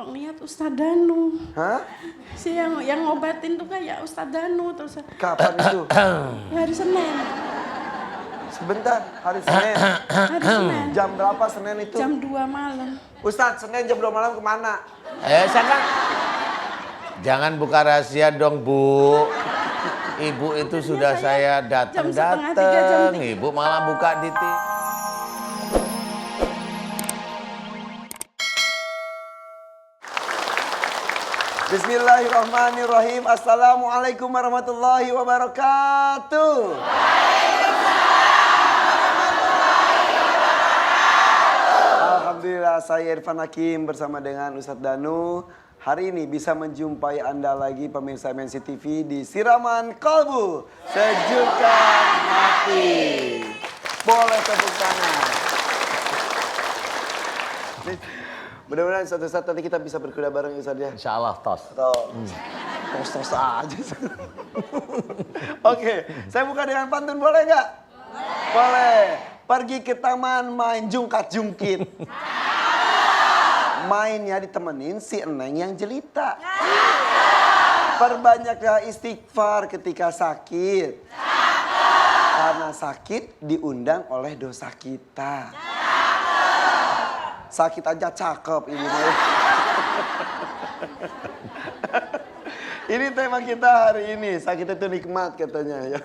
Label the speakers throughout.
Speaker 1: kok niat Ustadz Danu.
Speaker 2: Hah?
Speaker 1: Si yang ngobatin tuh kayak Ustadz Danu terus.
Speaker 2: Kapan itu?
Speaker 1: Hari Senin.
Speaker 2: Sebentar, hari Senin.
Speaker 1: Hari Senin.
Speaker 2: Jam berapa Senin itu?
Speaker 1: Jam 2 malam.
Speaker 2: Ustadz, Senin jam 2 malam kemana?
Speaker 3: Saya kan jangan buka rahasia dong, Bu. Ibu itu sudah saya
Speaker 1: Jam setengah 3, jam
Speaker 3: datang.
Speaker 1: 3.
Speaker 3: Ibu malah buka di
Speaker 2: Bismillahirrahmanirrahim. Assalamualaikum warahmatullahi wabarakatuh. Alhamdulillah, saya Irfan Hakim bersama dengan Ustadz Danu. Hari ini bisa menjumpai Anda lagi pemirsa MNC TV di Siraman Kalbu, Sejukan Hati. Boleh tepuk tangan. Mudah-mudahan suatu saat nanti kita bisa berkuda bareng Ustadz ya.
Speaker 3: Insya Allah tos.
Speaker 2: Tos aja. Oke, saya buka dengan pantun boleh nggak? Boleh. Pergi ke taman main jungkat-jungkit. Mainnya ditemenin si Eneng yang jelita. Perbanyaklah istighfar ketika sakit. Karena sakit diundang oleh dosa kita. Sakit aja cakep ini. Ini tema kita hari ini, sakit itu nikmat katanya ya.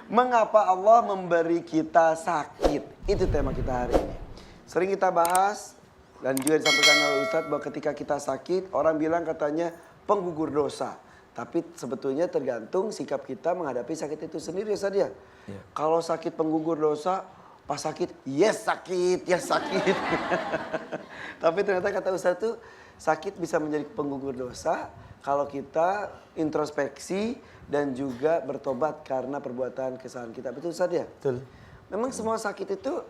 Speaker 2: Mengapa Allah memberi kita sakit? Itu tema kita hari ini. Sering kita bahas dan juga disampaikan oleh Ustadz bahwa ketika kita sakit, orang bilang katanya penggugur dosa. Tapi sebetulnya tergantung sikap kita menghadapi sakit itu sendiri Ustadz ya. Kalau sakit penggugur dosa, pas sakit, yes sakit, yes sakit. Tapi ternyata kata Ustadz tuh sakit bisa menjadi penggugur dosa kalau kita introspeksi dan juga bertobat karena perbuatan kesalahan kita. Betul Ustadz ya?
Speaker 3: Betul.
Speaker 2: Memang semua sakit itu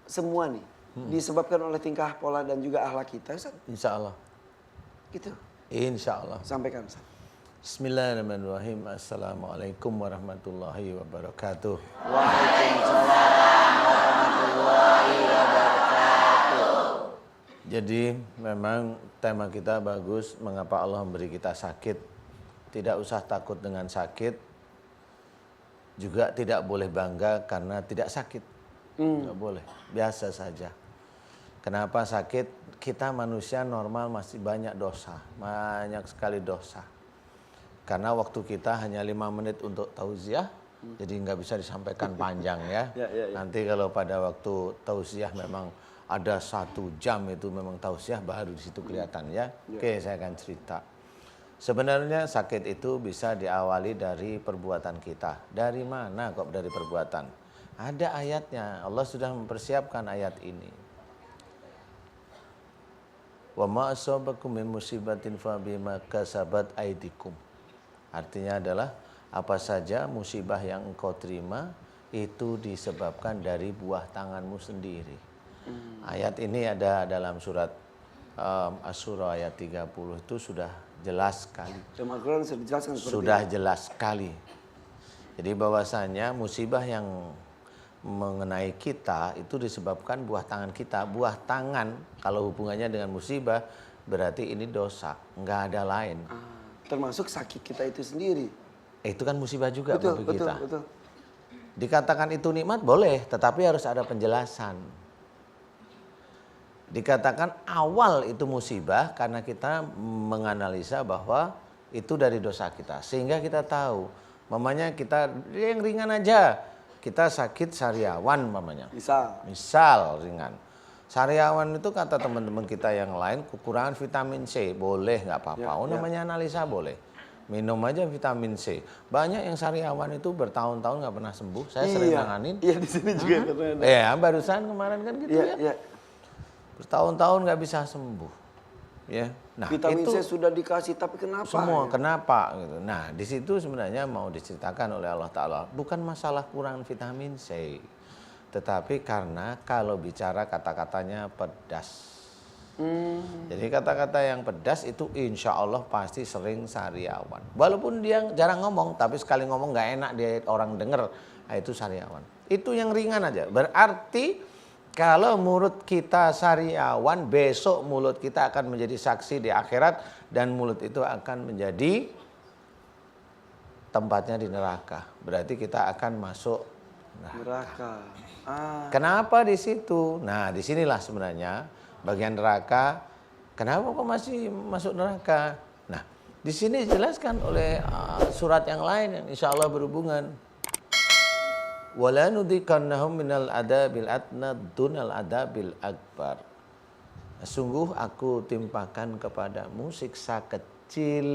Speaker 2: semua nih disebabkan oleh tingkah pola dan juga akhlak kita Ustadz.
Speaker 3: Insya Allah.
Speaker 2: Gitu.
Speaker 3: Insya Allah.
Speaker 2: Sampaikan Ustadz.
Speaker 3: Bismillahirrahmanirrahim. Assalamualaikum warahmatullahi wabarakatuh.
Speaker 2: Waalaikumsalam warahmatullahi wabarakatuh.
Speaker 3: Jadi memang tema kita bagus, mengapa Allah memberi kita sakit. Tidak usah takut dengan sakit. Juga tidak boleh bangga karena tidak sakit. Tidak boleh, biasa saja. Kenapa sakit? Kita manusia normal masih banyak dosa. Banyak sekali dosa. Karena waktu kita hanya 5 menit untuk tausiah, jadi nggak bisa disampaikan panjang ya. Nanti kalau pada waktu tausiah memang ada 1 jam itu memang tausiah baru di situ kelihatan ya. Oke, saya akan cerita. Sebenarnya sakit itu bisa diawali dari perbuatan kita. Dari mana kok dari perbuatan? Ada ayatnya, Allah sudah mempersiapkan ayat ini. Wa ma asabakum min musibatin fa bima kasabat aydikum. Artinya adalah apa saja musibah yang engkau terima itu disebabkan dari buah tanganmu sendiri. Ayat ini ada dalam surat Asy-Syura ayat 30 itu sudah jelas sekali.
Speaker 2: Dalam Al-Quran sudah dijelaskan
Speaker 3: Sudah jelas sekali. Jadi bahwasanya musibah yang mengenai kita itu disebabkan buah tangan kita. Buah tangan kalau hubungannya dengan musibah berarti ini dosa, nggak ada lain.
Speaker 2: termasuk sakit kita itu sendiri.
Speaker 3: Itu kan musibah juga
Speaker 2: Betul,
Speaker 3: bagi kita.
Speaker 2: betul.
Speaker 3: Dikatakan itu nikmat boleh, tetapi harus ada penjelasan. Dikatakan awal itu musibah karena kita menganalisa bahwa itu dari dosa kita. Sehingga kita tahu, mamanya kita yang ringan aja. Kita sakit sariawan mamanya. Misal ringan. Sariawan itu kata teman-teman kita yang lain kekurangan vitamin C. Boleh nggak apa-apa. Namanya analisa boleh. Minum aja vitamin C. Banyak yang sariawan itu bertahun-tahun nggak pernah sembuh. Saya sering nanganin.
Speaker 2: Iya di sini juga katanya.
Speaker 3: Ya barusan kemarin kan gitu ya. Bertahun-tahun nggak bisa sembuh. Ya. Nah,
Speaker 2: vitamin
Speaker 3: itu
Speaker 2: C sudah dikasih tapi kenapa?
Speaker 3: semua kenapa gitu. Nah, di situ sebenarnya mau diceritakan oleh Allah Ta'ala bukan masalah kurang vitamin C. Tetapi karena kalau bicara kata-katanya pedas. Jadi kata-kata yang pedas itu insya Allah pasti sering sariawan. Walaupun dia jarang ngomong, tapi sekali ngomong gak enak dia orang denger, nah itu sariawan. Itu yang ringan aja. Berarti Kalau mulut kita sariawan, besok mulut kita akan menjadi saksi di akhirat dan mulut itu akan menjadi tempatnya di neraka. Berarti kita akan masuk
Speaker 2: Neraka.
Speaker 3: Kenapa di situ? Nah, disinilah sebenarnya bagian neraka. Kenapa kok masih masuk neraka? Nah, di sini dijelaskan oleh surat yang lain yang insya Allah berhubungan. Wala nudhikannahum minal adabil adna dunal adabil akbar. Sungguh aku timpakan kepadamu siksa kecil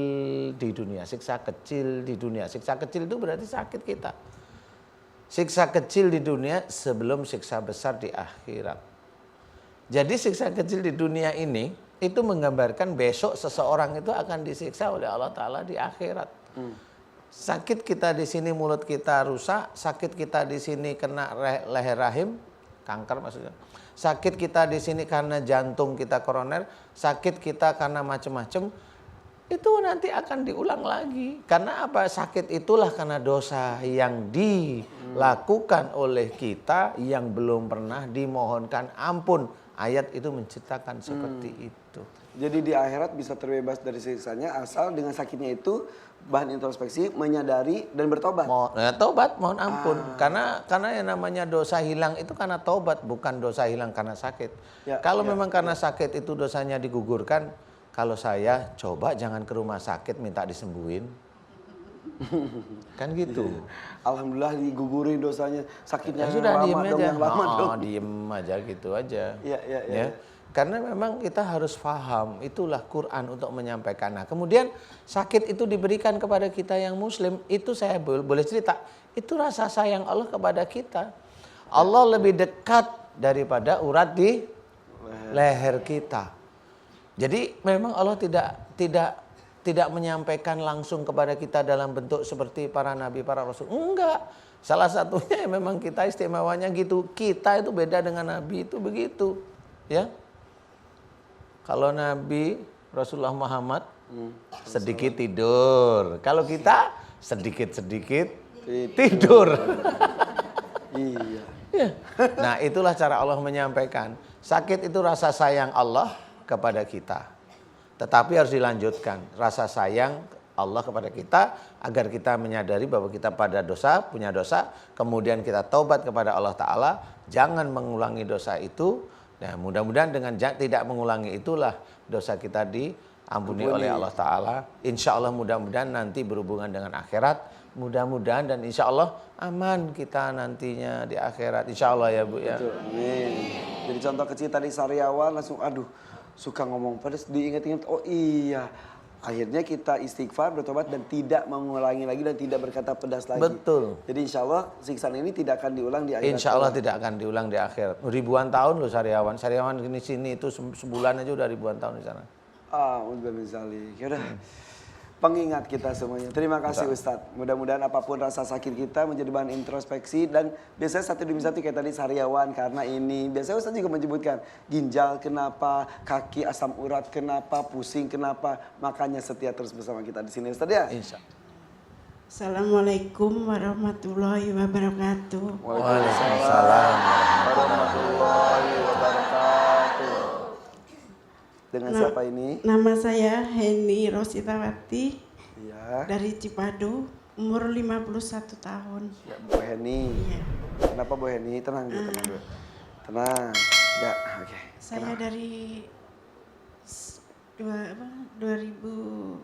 Speaker 3: di dunia. Siksa kecil di dunia. Siksa kecil itu berarti sakit kita. Siksa kecil di dunia sebelum siksa besar di akhirat. Jadi siksa kecil di dunia ini itu menggambarkan besok seseorang itu akan disiksa oleh Allah Ta'ala di akhirat. Sakit kita di sini mulut kita rusak, sakit kita di sini kena leher rahim, kanker maksudnya. Sakit kita di sini karena jantung kita koroner, sakit kita karena macam-macam, itu nanti akan diulang lagi. Karena apa? Sakit itulah karena dosa yang dilakukan oleh kita yang belum pernah dimohonkan ampun. Ayat itu menceritakan seperti itu.
Speaker 2: Jadi di akhirat bisa terbebas dari siksanya asal dengan sakitnya itu bahan introspeksi, menyadari dan bertobat.
Speaker 3: Tobat, mohon ampun. Karena yang namanya dosa hilang itu karena tobat, bukan dosa hilang karena sakit. Kalau memang karena sakit itu dosanya digugurkan, kalau saya coba jangan ke rumah sakit minta disembuhin. Kan gitu.
Speaker 2: Alhamdulillah digugurin dosanya, sakitnya
Speaker 3: Ya sudah diem aja.
Speaker 2: yang lama dong.
Speaker 3: Diem aja gitu aja.
Speaker 2: Iya.
Speaker 3: Karena memang kita harus paham, itulah Quran untuk menyampaikan. Nah, kemudian sakit itu diberikan kepada kita yang muslim, itu saya boleh cerita, itu rasa sayang Allah kepada kita. Allah lebih dekat daripada urat di leher kita. Jadi memang Allah tidak menyampaikan langsung kepada kita dalam bentuk seperti para nabi, para rasul. Enggak. Salah satunya memang kita istimewanya gitu. Kita itu beda dengan nabi itu begitu. Ya. Kalau Nabi Rasulullah Muhammad sedikit tidur. Kalau kita sedikit-sedikit tidur.
Speaker 2: Iya.
Speaker 3: Nah, itulah cara Allah menyampaikan. Sakit itu rasa sayang Allah kepada kita. Tetapi harus dilanjutkan. Rasa sayang Allah kepada kita agar kita menyadari bahwa kita pada dosa, punya dosa. Kemudian kita taubat kepada Allah Ta'ala. Jangan mengulangi dosa itu. Nah, mudah-mudahan dengan tidak mengulangi itulah dosa kita diampuni oleh Allah Ta'ala. Insya Allah mudah-mudahan nanti berhubungan dengan akhirat. Mudah-mudahan dan insya Allah aman kita nantinya di akhirat. Insya Allah ya Bu ya.
Speaker 2: Betul, amin. Jadi contoh kecil tadi sariawan langsung suka ngomong pedas diingat-ingat. Oh iya. Akhirnya kita istighfar, bertobat dan tidak mengulangi lagi dan tidak berkata pedas lagi.
Speaker 3: Betul.
Speaker 2: Jadi insya Allah siksaan ini tidak akan diulang di akhirat.
Speaker 3: Insya Allah tidak akan diulang di akhirat. Ribuan tahun loh sariawan. Sariawan di sini itu sebulan aja udah ribuan tahun di sana.
Speaker 2: Udah misalnya. Yaudah. Pengingat kita semuanya. Terima kasih Ustadz. Mudah-mudahan apapun rasa sakit kita menjadi bahan introspeksi. Dan biasanya satu demi satu kayak tadi sariawan karena ini. Biasanya Ustadz juga menyebutkan ginjal kenapa, kaki asam urat kenapa, pusing kenapa. Makanya setia terus bersama kita di sini Ustadz ya.
Speaker 3: Insya.
Speaker 1: Assalamualaikum warahmatullahi wabarakatuh.
Speaker 3: Waalaikumsalam
Speaker 2: warahmatullahi wabarakatuh. Dengan siapa ini?
Speaker 1: Nama saya Heni Rositawati.
Speaker 2: Iya.
Speaker 1: Dari Cipadu, umur 51 tahun.
Speaker 2: Ya, Bu Heni.
Speaker 1: Iya.
Speaker 2: Kenapa Bu Heni? Tenang dulu, tenang dulu. Tenang. Ya, oke.
Speaker 1: Saya
Speaker 2: Kenapa?
Speaker 1: dari 2010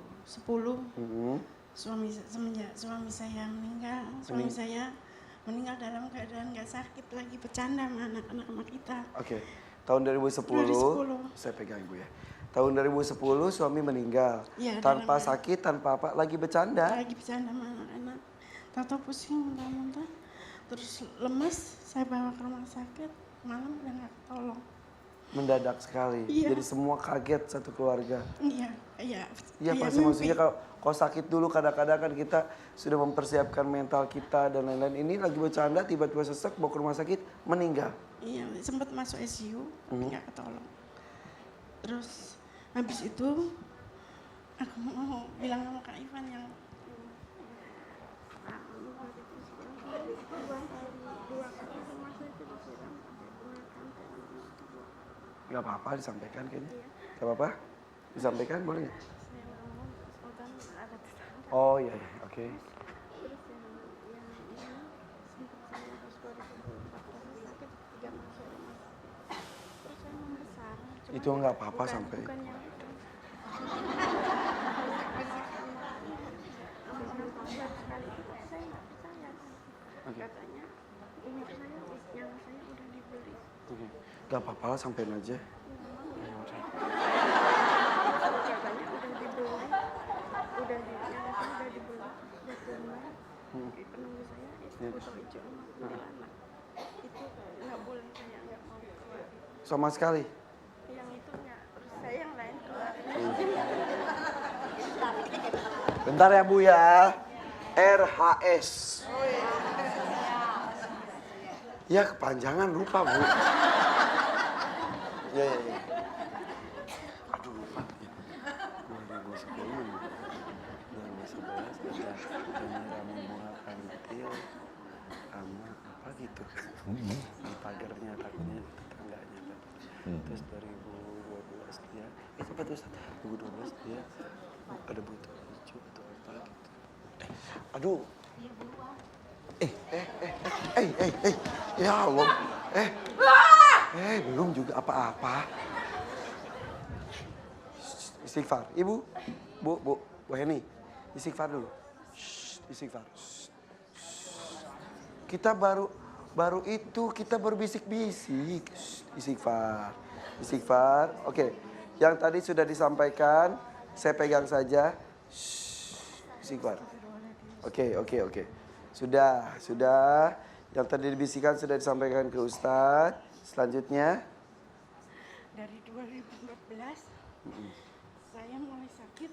Speaker 1: semenjak suami saya meninggal. Suami saya meninggal dalam keadaan nggak sakit, lagi bercanda sama anak-anak kita.
Speaker 2: Oke. Tahun 2010, saya pegang Ibu ya. Tahun 2010 suami meninggal.
Speaker 1: Ya,
Speaker 2: tanpa sakit, tanpa apa, lagi bercanda.
Speaker 1: Lagi bercanda sama anak-anak. Tahu pusing, muntah-muntah. Terus lemas, saya bawa ke rumah sakit. Malam udah nggak ketolong.
Speaker 2: Mendadak sekali.
Speaker 1: Iya.
Speaker 2: Jadi semua kaget satu keluarga.
Speaker 1: Iya.
Speaker 2: Iya pasti maksudnya kalau sakit dulu kadang-kadang kan kita sudah mempersiapkan mental kita dan lain-lain. Ini lagi bercanda tiba-tiba sesek bawa ke rumah sakit meninggal.
Speaker 1: Iya, sempat masuk ICU, tapi nggak ketolong. Terus habis itu aku mau bilang sama Kak Ivan yang
Speaker 2: Gak apa-apa disampaikan kayaknya. Gak apa-apa? Disampaikan boleh nggak?
Speaker 1: Saya mau sultan ada tetangga.
Speaker 2: Oh iya, iya. Oke.
Speaker 1: Terus yang ini sempat saya pas 2014 sakit 3 masuk rumah. Terus saya membesar. Cuma
Speaker 2: Itu nggak apa-apa sampai.
Speaker 1: bukan yang itu. Sekali itu saya nggak percaya. Katanya umur saya yang saya udah dibeli.
Speaker 2: Oke. Gak apa-apa lah, sampein aja.
Speaker 1: Katanya udah dibeli, udah di yang saya udah dibeli, udah tunai. Penunggu saya itu foto hijau sama kuntilanak. Itu nggak boleh, saya nggak mau keluar.
Speaker 2: Sama sekali.
Speaker 1: Yang itu nggak, terus saya yang lain keluar.
Speaker 2: Bentar ya Bu ya. RHS. Ya kepanjangan lupa Bu. Ya ya ya. Aduh lupa. 2010 2011 ada penyiraman bunga pentil sama apa gitu. Di pagarnya takutnya tetangganya. Terus 2012 dia, apa tuh? 2012 dia ada butuh hijau atau apa gitu. Aduh. Ya Allah. Belum juga apa-apa. Istighfar. Ibu, Bu Heni. Istighfar dulu. Istighfar. Kita baru itu kita berbisik-bisik. Istighfar. Oke. Yang tadi sudah disampaikan, saya pegang saja. Istighfar. Oke. Sudah. Yang tadi dibisikkan sudah disampaikan ke Ustadz. Selanjutnya.
Speaker 1: Dari 2014 saya mulai sakit.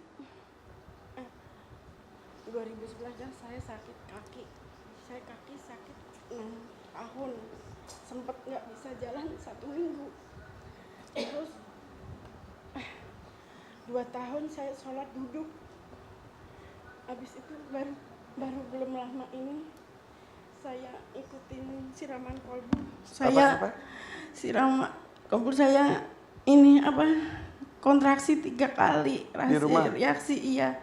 Speaker 1: 2011 dan saya sakit kaki. Saya kaki sakit 6 tahun. Sempat nggak bisa jalan 1 minggu. Terus 2 tahun saya sholat duduk. Habis itu baru belum lama ini saya ikutin siraman kolbu.
Speaker 2: Apa?
Speaker 1: Siraman kolbu saya ini kontraksi 3 kali.
Speaker 2: Di rumah?
Speaker 1: Reaksi iya.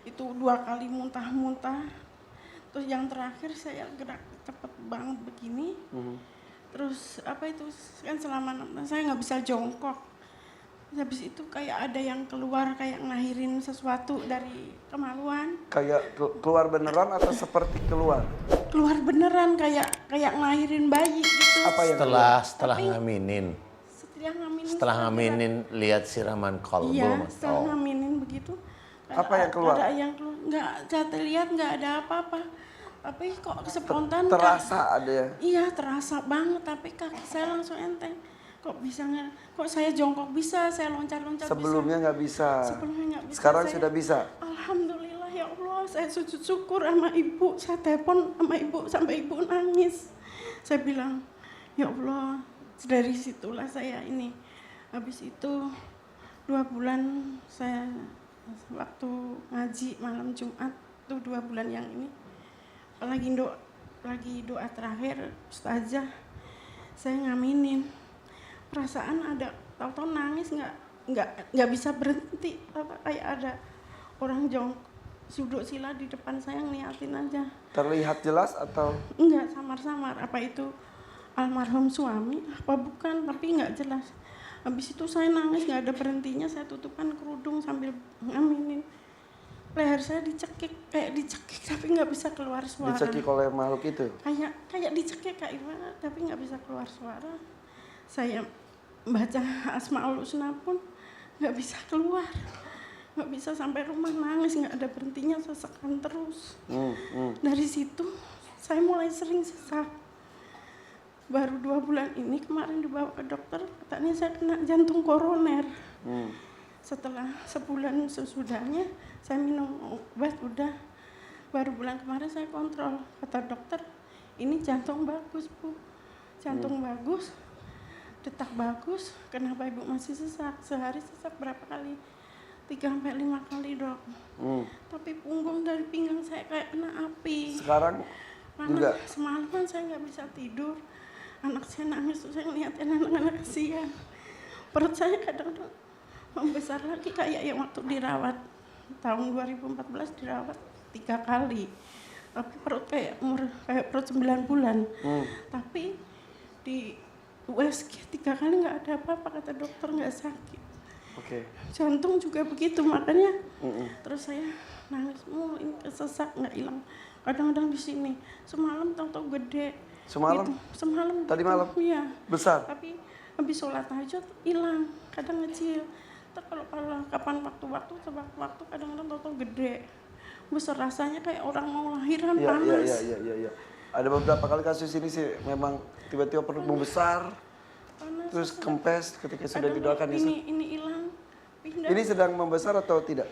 Speaker 1: Itu 2 kali muntah-muntah. Terus yang terakhir saya gerak cepet banget begini. Terus kan selama 6 tahun saya nggak bisa jongkok. Habis itu kayak ada yang keluar, kayak ngelahirin sesuatu dari kemaluan.
Speaker 2: Kayak keluar beneran atau seperti keluar?
Speaker 1: Keluar beneran, kayak ngelahirin bayi gitu.
Speaker 2: Apa yang
Speaker 3: Setelah ngaminin.
Speaker 1: Setelah
Speaker 3: ngaminin lihat siraman kolbu.
Speaker 1: Iya, setelah ngaminin begitu.
Speaker 2: Apa yang keluar?
Speaker 1: Ada yang keluar. Nggak, saya lihat nggak ada apa-apa. Tapi kok spontan.
Speaker 2: Terasa ada ya?
Speaker 1: Iya, terasa banget. Tapi kaki saya langsung enteng. Kok saya jongkok bisa, saya loncat-loncat
Speaker 2: Sebelumnya nggak bisa.
Speaker 1: Sebelumnya nggak bisa.
Speaker 2: Sekarang sudah bisa?
Speaker 1: Alhamdulillah ya Allah, saya sujud syukur sama ibu. Saya telepon sama ibu sampai ibu nangis. Saya bilang, ya Allah, dari situlah saya ini. Habis itu 2 bulan saya waktu ngaji malam Jumat tuh 2 bulan yang ini. Lagi doa terakhir Ustazah, saya ngaminin. Perasaan ada, tahu-tahu nangis nggak bisa berhenti, kayak ada orang suduk sila di depan saya ngeliatin aja.
Speaker 2: Terlihat jelas atau?
Speaker 1: Enggak, samar-samar. Apa itu almarhum suami? Apa bukan? Tapi nggak jelas. Habis itu saya nangis nggak ada berhentinya, saya tutupkan kerudung sambil ngaminin. Leher saya dicekik tapi nggak bisa keluar suara.
Speaker 2: Dicekik oleh makhluk itu?
Speaker 1: Kayak dicekik kayak gimana, tapi nggak bisa keluar suara. Saya baca Asmaul Husna pun nggak bisa keluar, nggak bisa sampai rumah, nangis nggak ada berhentinya, sesakan terus. Dari situ saya mulai sering sesak. Baru 2 bulan ini kemarin dibawa ke dokter, katanya saya kena jantung koroner. Setelah sebulan sesudahnya saya minum obat udah. Baru bulan kemarin saya kontrol, kata dokter ini jantung bagus Bu, jantung bagus. Detak bagus, kenapa ibu masih sesak? Sehari sesak berapa kali? 3-5 kali Dok. Tapi punggung dari pinggang saya kayak kena api.
Speaker 2: Sekarang juga?
Speaker 1: Semalaman saya nggak bisa tidur. Anak saya nangis, saya ngeliatin anak-anak kasihan. perut saya kadang-kadang membesar lagi kayak yang waktu dirawat. Tahun 2014 dirawat 3 kali. Tapi perut kayak perut 9 bulan. Tapi di USG 3 kali nggak ada apa-apa, kata dokter, nggak sakit.
Speaker 2: Oke.
Speaker 1: Jantung juga begitu, makanya terus saya nangis mulu, ini kesesak nggak hilang. Kadang-kadang di sini semalam tahu-tahu gede.
Speaker 2: Semalam?
Speaker 1: Gitu. Semalam.
Speaker 2: Tadi
Speaker 1: gitu.
Speaker 2: malam?
Speaker 1: Iya.
Speaker 2: Besar?
Speaker 1: Tapi habis sholat tahajud hilang, kadang kecil. Terus kalau kapan waktu-waktu kadang-kadang tahu-tahu gede. Besar, rasanya kayak orang mau lahiran, panas.
Speaker 2: Iya. Ada beberapa kali kasus ini sih memang tiba-tiba perut membesar,
Speaker 1: Panas.
Speaker 2: terus kempes ketika sudah
Speaker 1: Kadang
Speaker 2: didoakan ya.
Speaker 1: ini hilang, pindah.
Speaker 2: Ini sedang membesar atau tidak?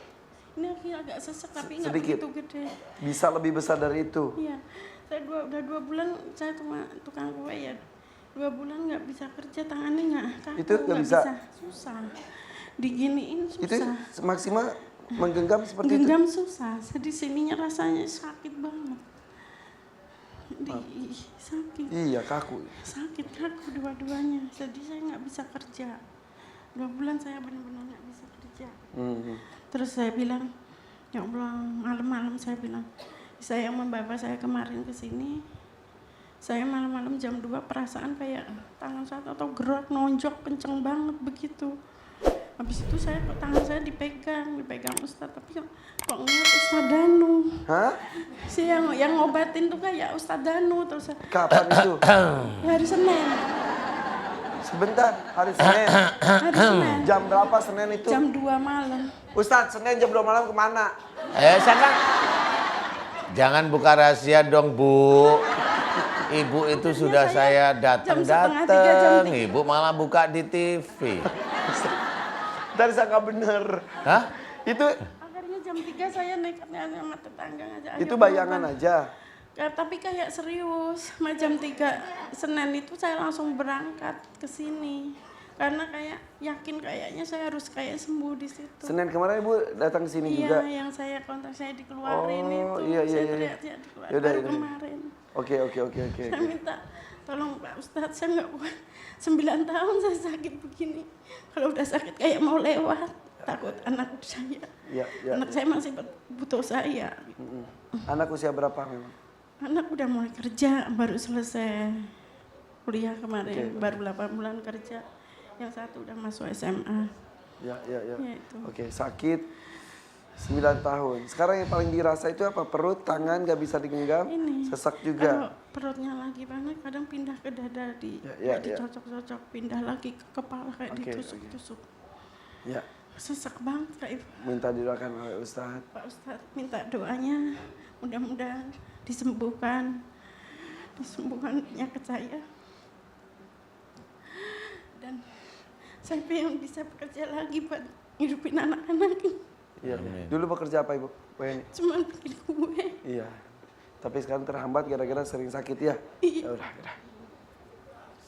Speaker 1: Ini agak sesek tapi nggak
Speaker 2: Sedikit.
Speaker 1: begitu gede.
Speaker 2: Bisa lebih besar dari itu.
Speaker 1: Iya, saya udah 2 bulan saya cuma tukang kue ya. 2 bulan nggak bisa kerja, tangannya nggak kaku,
Speaker 2: Itu nggak bisa?
Speaker 1: susah. Diginiin susah.
Speaker 2: Itu maksimal menggenggam seperti
Speaker 1: Genggam susah, di sininya rasanya sakit banget. Sakit.
Speaker 2: Iya, kaku.
Speaker 1: Sakit kaku dua-duanya. Jadi saya nggak bisa kerja. 2 bulan saya benar-benar nggak bisa kerja. Terus saya bilang, ya Allah, malam-malam saya bilang, saya yang membawa saya kemarin ke sini, saya malam-malam jam 2 perasaan kayak tangan saya atau gerak nonjok kenceng banget begitu. Habis itu tangan saya dipegang Ustadz, tapi kok ngeliat Ustadz Danu.
Speaker 2: Hah?
Speaker 1: Si yang ngobatin tuh kayak Ustadz Danu. Terus
Speaker 2: Kapan itu?
Speaker 1: hari Senin.
Speaker 2: Sebentar, hari Senin.
Speaker 1: Hari Senin.
Speaker 2: Jam berapa Senin itu?
Speaker 1: Jam 2 malam.
Speaker 2: Ustadz, Senin jam 2 malam kemana?
Speaker 3: Sana. Jangan buka rahasia dong, Bu. Ibu itu sudah saya datang-datang. Ibu malah buka di TV.
Speaker 2: Dari saya nggak bener.
Speaker 3: Hah?
Speaker 2: Itu
Speaker 1: Akhirnya jam 3 saya nekatnya sama tetangga ngajak.
Speaker 2: itu bayangan aja.
Speaker 1: Tapi kayak serius. Jam 3 Senin itu saya langsung berangkat ke sini. Karena kayak yakin kayaknya saya harus kayak sembuh di situ.
Speaker 2: Senin kemarin Ibu datang ke sini juga.
Speaker 1: Iya, yang saya kontak saya dikeluarin itu.
Speaker 2: Iya.
Speaker 1: Saya teriak-teriak dikeluarin
Speaker 2: Yaudah,
Speaker 1: baru
Speaker 2: yaudah.
Speaker 1: kemarin.
Speaker 2: Oke.
Speaker 1: Saya minta tolong Pak Ustadz, saya nggak kuat. 9 tahun saya sakit begini. Kalau udah sakit kayak mau lewat, takut anak saya.
Speaker 2: Iya.
Speaker 1: Anak saya masih butuh saya.
Speaker 2: Anak usia berapa memang?
Speaker 1: Anak udah mulai kerja, baru selesai kuliah kemarin, baru 8 bulan kerja. Yang satu udah masuk SMA.
Speaker 2: Ya.
Speaker 1: Ya, itu.
Speaker 2: Oke, sakit 9 tahun. Sekarang yang paling dirasa itu apa? Perut, tangan nggak bisa digenggam,
Speaker 1: Ini.
Speaker 2: sesak
Speaker 1: Kalau
Speaker 2: juga.
Speaker 1: perutnya lagi panas, kadang pindah ke dada,
Speaker 2: Ya.
Speaker 1: dicocok-cocok, pindah lagi ke kepala kayak ditusuk-tusuk.
Speaker 2: Ya,
Speaker 1: Sesak banget Kak Ibu.
Speaker 2: minta didoakan oleh Ustadz.
Speaker 1: Pak Ustadz minta doanya, mudah-mudahan disembuhkannya ke saya. Dan saya pengen bisa bekerja lagi buat hidupin anak-anak.
Speaker 2: Iya. Dulu bekerja apa Ibu? Pengen.
Speaker 1: Cuman bikin kue.
Speaker 2: Iya. Tapi sekarang terhambat gara-gara sering sakit ya?
Speaker 1: Iya.
Speaker 2: Ya udah.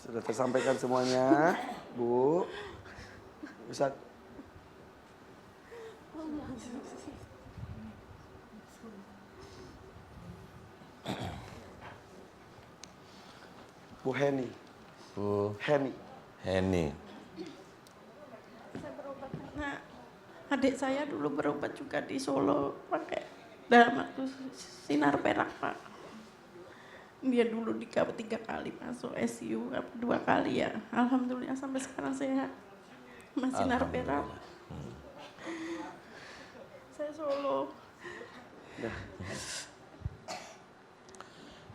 Speaker 2: Sudah tersampaikan semuanya, Bu. Ustadz. Bu Heni.
Speaker 3: Bu
Speaker 2: Heni.
Speaker 3: Heni.
Speaker 1: Saya berobat karena adik saya dulu berobat juga di Solo pakai dalam waktu sinar perak Pak. Dia dulu 3 kali masuk ICU, 2 kali ya. Alhamdulillah sampai sekarang sehat. Masih sinar perak. Saya Solo.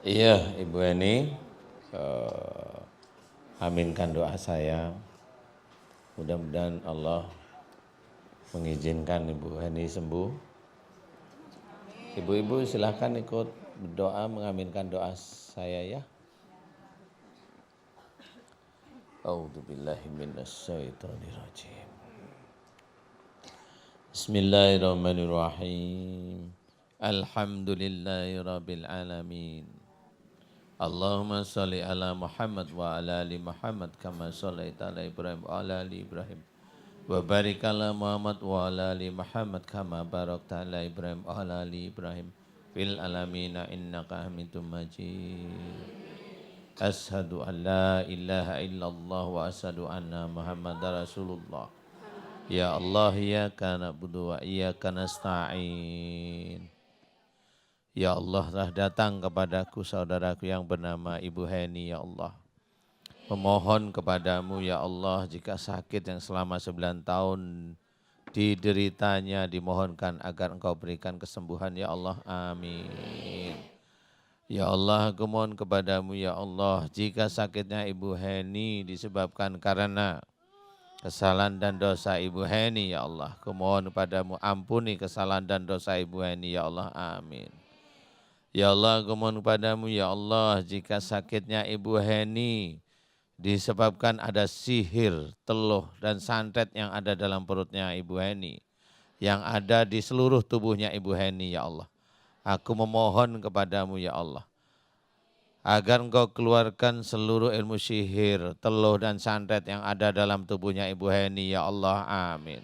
Speaker 3: Iya, Ibu Heni, aminkan doa saya. Mudah-mudahan Allah mengizinkan Ibu Heni sembuh. Ibu-ibu silahkan ikut berdoa, mengaminkan doa saya ya. A'udzubillahi minasyaitonirrajim. Bismillahirrahmanirrahim. Alhamdulillahirabbil alamin. Allahumma shalli ala Muhammad wa ala ali Muhammad kama shallaita ala Ibrahim wa ala ali Ibrahim. Wa barik ala Muhammad wa ala ali Muhammad kama barakta ala Ibrahim wa ala ali Ibrahim fil alamin innaka Hamidum Majid. Ashhadu an la ilaha illallah wa ashhadu anna Muhammadar Rasulullah. Ya Allah, iyyaka na'budu wa iyyaka nasta'in. Ya Allah, telah datang kepadaku saudaraku yang bernama Ibu Heni, ya Allah. Memohon kepadamu, ya Allah, jika sakit yang selama 9 tahun dideritanya, dimohonkan agar Engkau berikan kesembuhan, ya Allah. Amin. Ya Allah, aku mohon kepadamu, ya Allah, jika sakitnya Ibu Heni disebabkan karena kesalahan dan dosa Ibu Heni, ya Allah. Aku mohon kepadamu, ampuni kesalahan dan dosa Ibu Heni, ya Allah. Amin. Ya Allah, aku mohon kepadamu, ya Allah, jika sakitnya Ibu Heni disebabkan ada sihir, teluh, dan santet yang ada dalam perutnya Ibu Heni, yang ada di seluruh tubuhnya Ibu Heni, ya Allah. Aku memohon kepadamu, ya Allah, agar Engkau keluarkan seluruh ilmu sihir, teluh, dan santet yang ada dalam tubuhnya Ibu Heni, ya Allah. Amin.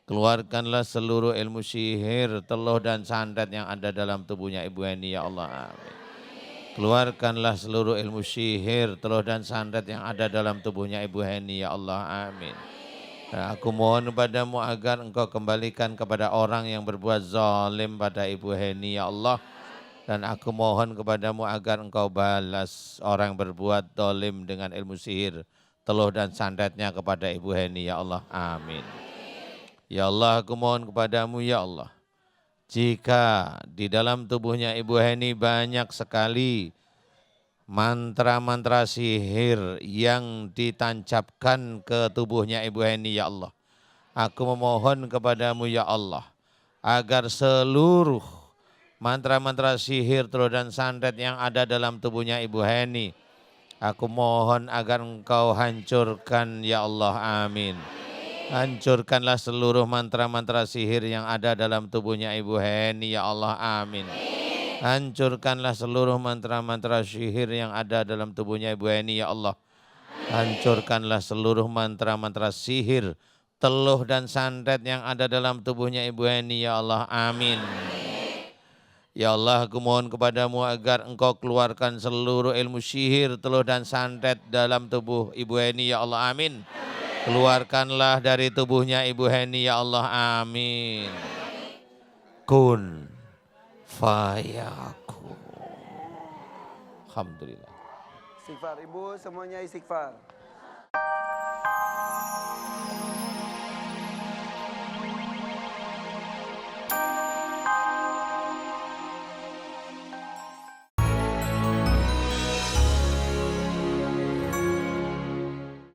Speaker 3: Keluarkanlah seluruh ilmu sihir, teluh, dan santet yang ada dalam tubuhnya Ibu Heni, ya Allah. Amin. Keluarkanlah seluruh ilmu sihir, teluh, dan santet yang ada dalam tubuhnya Ibu Heni, ya Allah. Amin. Dan aku mohon padamu agar Engkau kembalikan kepada orang yang berbuat zalim pada Ibu Heni, ya Allah. Dan aku mohon kepadamu agar Engkau balas orang yang berbuat zalim dengan ilmu sihir, teluh, dan santetnya kepada Ibu Heni, ya Allah. Amin. Ya Allah, aku mohon kepadamu, ya Allah, jika di dalam tubuhnya Ibu Heni banyak sekali mantra-mantra sihir yang ditancapkan ke tubuhnya Ibu Heni, ya Allah, aku memohon kepadamu, ya Allah, agar seluruh mantra-mantra sihir, teluh, dan santet yang ada dalam tubuhnya Ibu Heni, aku mohon agar Engkau hancurkan, ya Allah. Amin. Hancurkanlah seluruh mantra-mantra sihir yang ada dalam tubuhnya Ibu Heni, ya Allah. Amin. Hancurkanlah seluruh mantra-mantra sihir yang ada dalam tubuhnya Ibu Heni, ya Allah. Hancurkanlah seluruh mantra-mantra sihir, teluh, dan santet yang ada dalam tubuhnya Ibu Heni, ya Allah. Amin. Ya Allah, aku mohon kepadamu agar Engkau keluarkan seluruh ilmu sihir, teluh, dan santet dalam tubuh Ibu Heni, ya Allah. Amin. Keluarkanlah dari tubuhnya Ibu Heni, ya Allah. Amin. Kun fayakun. Alhamdulillah.
Speaker 2: Istighfar, Ibu semuanya istighfar.